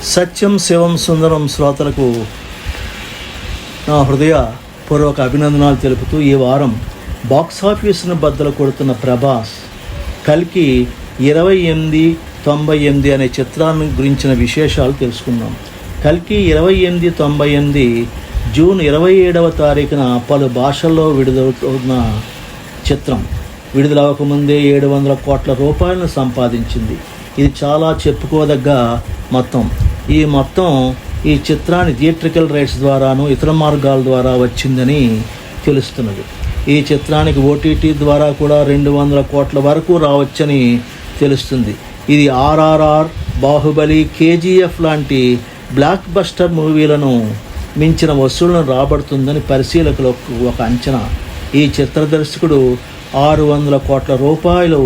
సత్యం శివం సుందరం శ్రోతలకు నా హృదయపూర్వక అభినందనాలు తెలుపుతూ ఈ వారం బాక్సాఫీసును బద్దలు కొడుతున్న ప్రభాస్ కల్కి 2898 అనే చిత్రాన్ని గురించిన విశేషాలు తెలుసుకుందాం. కల్కి 2898 జూన్ 27వ తారీఖున పలు భాషల్లో విడుదలవుతున్న చిత్రం. విడుదలవ్వకముందే 700 కోట్ల రూపాయలను సంపాదించింది. ఇది చాలా చెప్పుకోదగ్గ మొత్తం. ఈ చిత్రాన్ని థియేట్రికల్ రైట్స్ ద్వారాను ఇతర మార్గాల ద్వారా వచ్చిందని తెలుస్తున్నది. ఈ చిత్రానికి ఓటీటీ ద్వారా కూడా 200 కోట్ల వరకు రావచ్చని తెలుస్తుంది. ఇది RRR, బాహుబలి, KGF లాంటి బ్లాక్ బస్టర్ మూవీలను మించిన వసూళ్లను రాబడుతుందని పరిశీలకులకు ఒక అంచనా. ఈ చిత్ర దర్శకుడు 600 కోట్ల రూపాయలు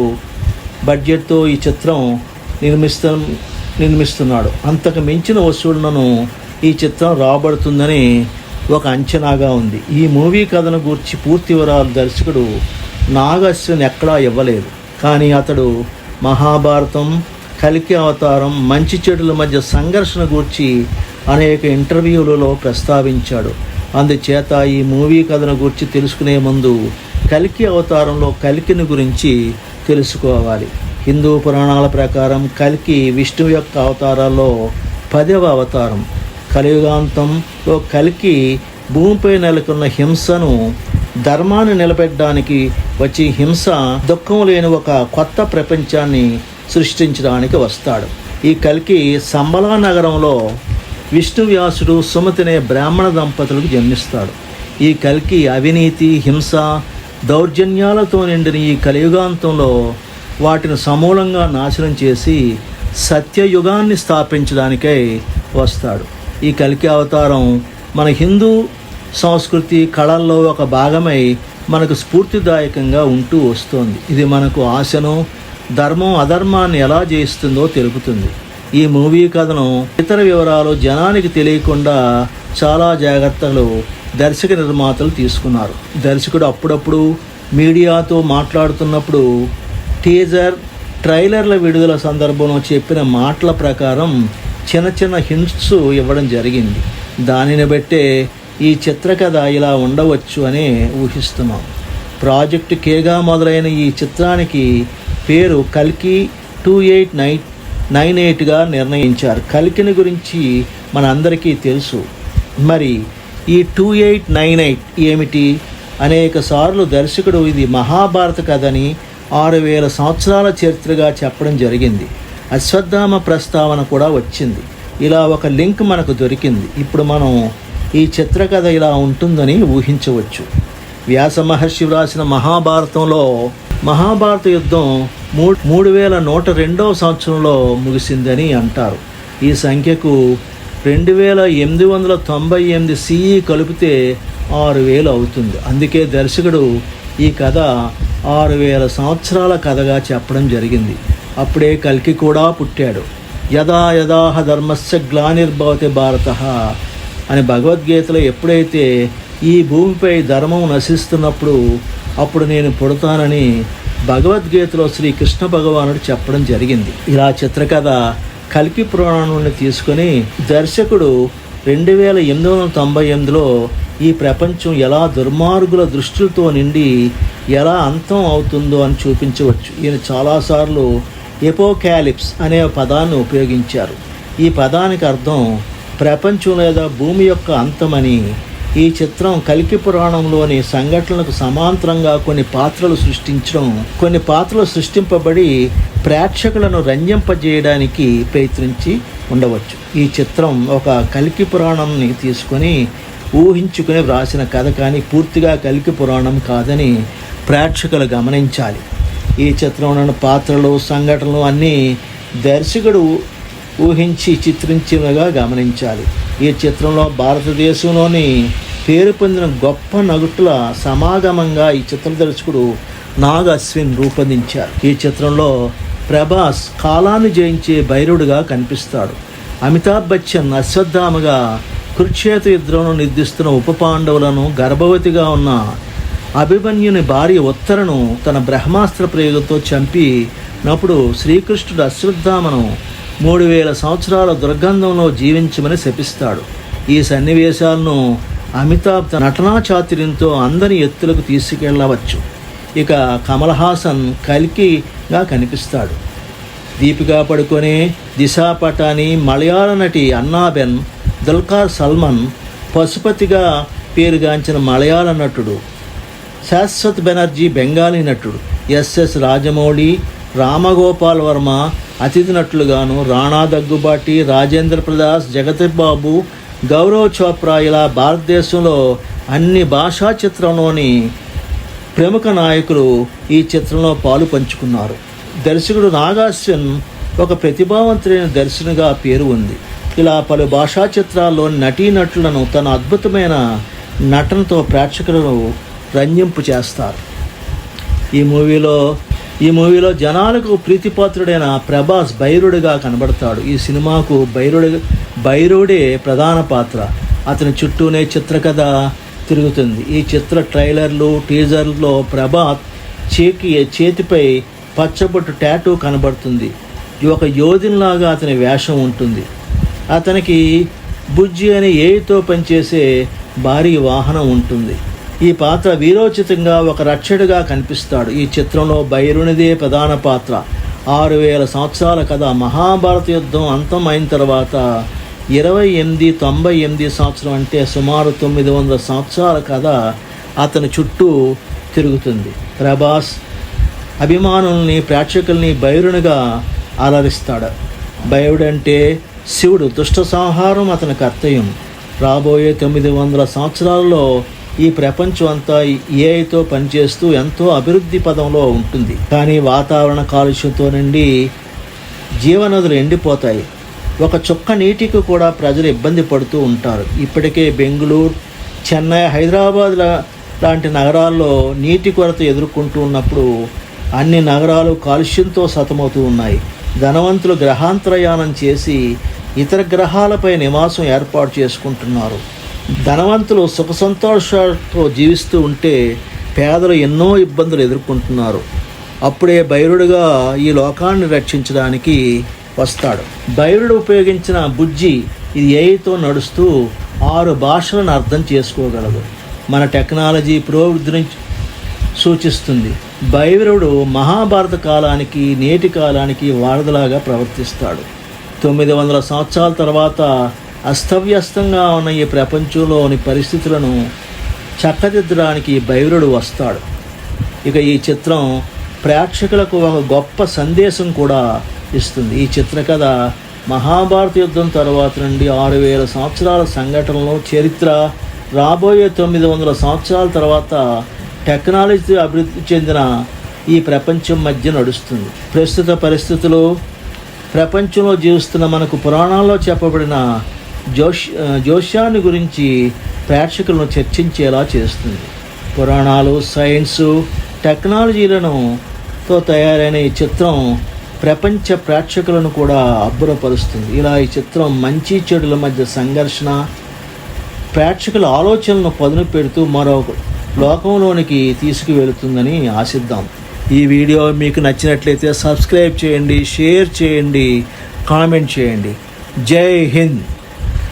బడ్జెట్తో ఈ చిత్రం నిర్మిస్తున్నాడు. అంతకు మించిన వసూళ్లను ఈ చిత్రం రాబడుతుందని ఒక అంచనాగా ఉంది. ఈ మూవీ కథను గూర్చి పూర్తి వివరాలు దర్శకుడు నాగ్ అశ్విన్ ఎక్కడా ఇవ్వలేదు. కానీ అతడు మహాభారతం, కల్కి అవతారం, మంచి చెడుల మధ్య సంఘర్షణ గూర్చి అనేక ఇంటర్వ్యూలలో ప్రస్తావించాడు. అందుచేత ఈ మూవీ కథను గూర్చి తెలుసుకునే ముందు కల్కి అవతారంలో కల్కిని గురించి తెలుసుకోవాలి. హిందూ పురాణాల ప్రకారం కల్కి విష్ణువు యొక్క అవతారాల్లో 10వ అవతారం. కలియుగాంతంలో కల్కి భూమిపై నెలకొన్న హింసను, ధర్మాన్ని నిలబెట్టడానికి వచ్చి హింస, దుఃఖం లేని ఒక కొత్త ప్రపంచాన్ని సృష్టించడానికి వస్తాడు. ఈ కల్కి సంబలా నగరంలో విష్ణువ్యాసుడు, సుమతినే బ్రాహ్మణ దంపతులకు జన్మిస్తాడు. ఈ కల్కి అవినీతి, హింస, దౌర్జన్యాలతో నిండిన ఈ కలియుగాంతంలో వాటిని సమూలంగా నాశనం చేసి సత్యయుగాన్ని స్థాపించడానికై వస్తాడు. ఈ కల్కి అవతారం మన హిందూ సంస్కృతి, కళల్లో ఒక భాగమై మనకు స్ఫూర్తిదాయకంగా ఉంటూ వస్తోంది. ఇది మనకు ఆశను, ధర్మం అధర్మాన్ని ఎలా జయిస్తుందో తెలుపుతుంది. ఈ మూవీ కథను, ఇతర వివరాలు జనానికి తెలియకుండా చాలా జాగ్రత్తలు దర్శక నిర్మాతలు తీసుకున్నారు. దర్శకుడు అప్పుడప్పుడు మీడియాతో మాట్లాడుతున్నప్పుడు టీజర్, ట్రైలర్ల విడుదల సందర్భంలో చెప్పిన మాటల ప్రకారం చిన్న హింట్స్ ఇవ్వడం జరిగింది. దానిని బట్టే ఈ చిత్రకథ ఇలా ఉండవచ్చు అని ఊహిస్తున్నాం. ప్రాజెక్ట్ కేగా మొదలైన ఈ చిత్రానికి పేరు కల్కి 2898గా నిర్ణయించారు. కల్కిని గురించి మనందరికీ తెలుసు. మరి ఈ 2898 ఏమిటి? అనేక సార్లు దర్శకుడు ఇది మహాభారత కథని, 6000 సంవత్సరాల చరిత్రగా చెప్పడం జరిగింది. అశ్వత్థామ ప్రస్తావన కూడా వచ్చింది. ఇలా ఒక లింక్ మనకు దొరికింది. ఇప్పుడు మనం ఈ చిత్రకథ ఇలా ఉంటుందని ఊహించవచ్చు. వ్యాస మహర్షి వ్రాసిన మహాభారతంలో మహాభారత యుద్ధం 3102వ సంవత్సరంలో ముగిసిందని అంటారు. ఈ సంఖ్యకు 2898 CE కలిపితే 6000 అవుతుంది. అందుకే దర్శకుడు ఈ కథ 6000 సంవత్సరాల కథగా చెప్పడం జరిగింది. అప్పుడే కల్కి కూడా పుట్టాడు. యదా యదాహ ధర్మస్య గ్లానిర్భవతి భారతః అని భగవద్గీతలో ఎప్పుడైతే ఈ భూమిపై ధర్మం నశిస్తున్నప్పుడు అప్పుడు నేను పుడతానని భగవద్గీతలో శ్రీకృష్ణ భగవానుడు చెప్పడం జరిగింది. ఇలా చిత్రకథ కల్కి పురాణం నుండి తీసుకొని దర్శకుడు 2898లో ఈ ప్రపంచం ఎలా దుర్మార్గుల దృష్టితో నిండి ఎలా అంతం అవుతుందో అని చూపించవచ్చు. ఈయన చాలాసార్లు ఎపోకాలిప్స్ అనే పదాన్ని ఉపయోగించారు. ఈ పదానికి అర్థం ప్రపంచం లేదా భూమి యొక్క అంతమని. ఈ చిత్రం కల్కి పురాణంలోని సంఘటనలకు సమాంతరంగా కొన్ని పాత్రలు సృష్టింపబడి ప్రేక్షకులను రంజింపజేయడానికి ప్రయత్నించి ఉండవచ్చు. ఈ చిత్రం ఒక కల్కి పురాణాన్ని తీసుకొని ఊహించుకుని వ్రాసిన కథ, కానీ పూర్తిగా కల్కి పురాణం కాదని ప్రేక్షకులు గమనించాలి. ఈ చిత్రంలోని పాత్రలు, సంఘటనలు అన్నీ దర్శకుడు ఊహించి చిత్రించినగా గమనించాలి. ఈ చిత్రంలో భారతదేశంలోని పేరు పొందిన గొప్ప నటుల సమాగమంగా ఈ చిత్ర దర్శకుడు నాగ్ అశ్విన్ రూపొందించారు. ఈ చిత్రంలో ప్రభాస్ కాలాన్ని జయించే భైరవుడిగా కనిపిస్తాడు. అమితాబ్ బచ్చన్ అశ్వత్థామగా కురుక్షేత్ర యుద్ధంలో నిర్దిస్తున్న ఉప పాండవులను, గర్భవతిగా ఉన్న అభిమన్యుని భార్య ఉత్తరను తన బ్రహ్మాస్త్ర ప్రయోగంతో చంపినప్పుడు శ్రీకృష్ణుడు అశ్వత్థామను 3000 సంవత్సరాల దుర్గంధంలో జీవించమని శపిస్తాడు. ఈ సన్నివేశాలను అమితాబ్ తన నటనా చాతుర్యంతో అందరి ఎత్తులకు తీసుకెళ్లవచ్చు. ఇక కమల్ హాసన్ కల్కిగా కనిపిస్తాడు. దీపికా పడుకొనే, దిశా పటాని, మలయాళ నటి అన్నాబెన్, దుల్కర్ సల్మాన్, పశుపతిగా పేరుగాంచిన మలయాళ నటుడు, శాశ్వత్ బెనర్జీ బెంగాలీ నటుడు, ఎస్ఎస్ రాజమౌళి, రామగోపాల్ వర్మ అతిథి నటులుగాను, రాణా దగ్గుబాటి, రాజేంద్ర ప్రసాద్, జగతి బాబు, గౌరవ్ చోప్రా ఇలా భారతదేశంలో అన్ని భాషా చిత్రంలోని ప్రముఖ నాయకులు ఈ చిత్రంలో పాలు పంచుకున్నారు. దర్శకుడు నాగాశ్విన్ ఒక ప్రతిభావంతుడైన దర్శకునిగా పేరు ఉంది. ఇలా పలు భాషా చిత్రాల్లోని నటీనటులను తన అద్భుతమైన నటనతో ప్రేక్షకులను రంజింపు చేస్తారు. ఈ మూవీలో జనాలకు ప్రీతిపాత్రుడైన ప్రభాస్ బైరుడిగా కనబడతాడు. ఈ సినిమాకు బైరుడే ప్రధాన పాత్ర. అతని చుట్టూనే చిత్రకథ తిరుగుతుంది. ఈ చిత్ర ట్రైలర్లు, టీజర్లో ప్రభాస్ చేతిపై పచ్చబొట్టు టాటూ కనబడుతుంది. ఒక యోధునిలాగా అతని వేషం ఉంటుంది. అతనికి బుజ్జి అనే ఏయితో పనిచేసే భారీ వాహనం ఉంటుంది. ఈ పాత్ర వీరోచితంగా ఒక రక్షకుడిగా కనిపిస్తాడు. ఈ చిత్రంలో బైరునిదే ప్రధాన పాత్ర. 6000 సంవత్సరాల కథ. మహాభారత యుద్ధం అంతం అయిన తర్వాత 98 సంవత్సరం అంటే సుమారు 900 సంవత్సరాల కథ అతని చుట్టూ తిరుగుతుంది. ప్రభాస్ అభిమానుల్ని, ప్రేక్షకుల్ని బైరునిగా అలరిస్తాడు. బైరుడంటే శివుడు, దుష్ట సంహారం అతని కర్తవ్యం. రాబోయే 900 సంవత్సరాలలో ఈ ప్రపంచం అంతా ఏఐతో పనిచేస్తూ ఎంతో అభివృద్ధి పదంలో ఉంటుంది. కానీ వాతావరణ కాలుష్యంతో నుండి జీవనదులు ఎండిపోతాయి. ఒక చుక్క నీటికి కూడా ప్రజలు ఇబ్బంది పడుతూ ఉంటారు. ఇప్పటికే బెంగళూరు, చెన్నై, హైదరాబాద్ లాంటి నగరాల్లో నీటి కొరత ఎదుర్కొంటూ ఉన్నప్పుడు అన్ని నగరాలు కాలుష్యంతో సతమవుతూ ఉన్నాయి. ధనవంతులు గ్రహాంతరయానం చేసి ఇతర గ్రహాలపై నివాసం ఏర్పాటు చేసుకుంటున్నారు. ధనవంతులు సుఖ సంతోషాలతో జీవిస్తూ ఉంటే పేదలు ఎన్నో ఇబ్బందులు ఎదుర్కొంటున్నారు. అప్పుడే బైరుడుగా ఈ లోకాన్ని రక్షించడానికి వస్తాడు. బైరుడు ఉపయోగించిన బుజ్జి ఇది ఏఐతో నడుస్తూ 6 భాషలను అర్థం చేసుకోగలదు. మన టెక్నాలజీ పురోభివృద్ధిని సూచిస్తుంది. బైరుడు మహాభారత కాలానికి, నేటి కాలానికి వారధిలాగా ప్రవర్తిస్తాడు. 900 సంవత్సరాల తర్వాత అస్తవ్యస్తంగా ఉన్న ఈ ప్రపంచంలోని పరిస్థితులను చక్కదిద్దడానికి బైరుడు వస్తాడు. ఇక ఈ చిత్రం ప్రేక్షకులకు ఒక గొప్ప సందేశం కూడా ఇస్తుంది. ఈ చిత్రకథ మహాభారత యుద్ధం తర్వాత నుండి 6000 సంవత్సరాల సంఘటనలు, చరిత్ర, రాబోయే 900 సంవత్సరాల తర్వాత టెక్నాలజీ అభివృద్ధి చెందిన ఈ ప్రపంచం మధ్య నడుస్తుంది. ప్రస్తుత పరిస్థితులు, ప్రపంచంలో జీవిస్తున్న మనకు పురాణాల్లో చెప్పబడిన జోష్యాన్ని గురించి ప్రేక్షకులను చర్చించేలా చేస్తుంది. పురాణాలు, సైన్సు, టెక్నాలజీలతో తయారైన ఈ చిత్రం ప్రపంచ ప్రేక్షకులను కూడా అబ్బురపరుస్తుంది. ఇలా ఈ చిత్రం మంచి చెడుల మధ్య సంఘర్షణ, ప్రేక్షకుల ఆలోచనలను పదును పెడుతూ మరో లోకంలోనికి తీసుకువెళుతుందని ఆశిద్దాం. ఈ వీడియో మీకు నచ్చినట్లయితే సబ్స్క్రైబ్ చేయండి, షేర్ చేయండి, కామెంట్ చేయండి. జై హింద్.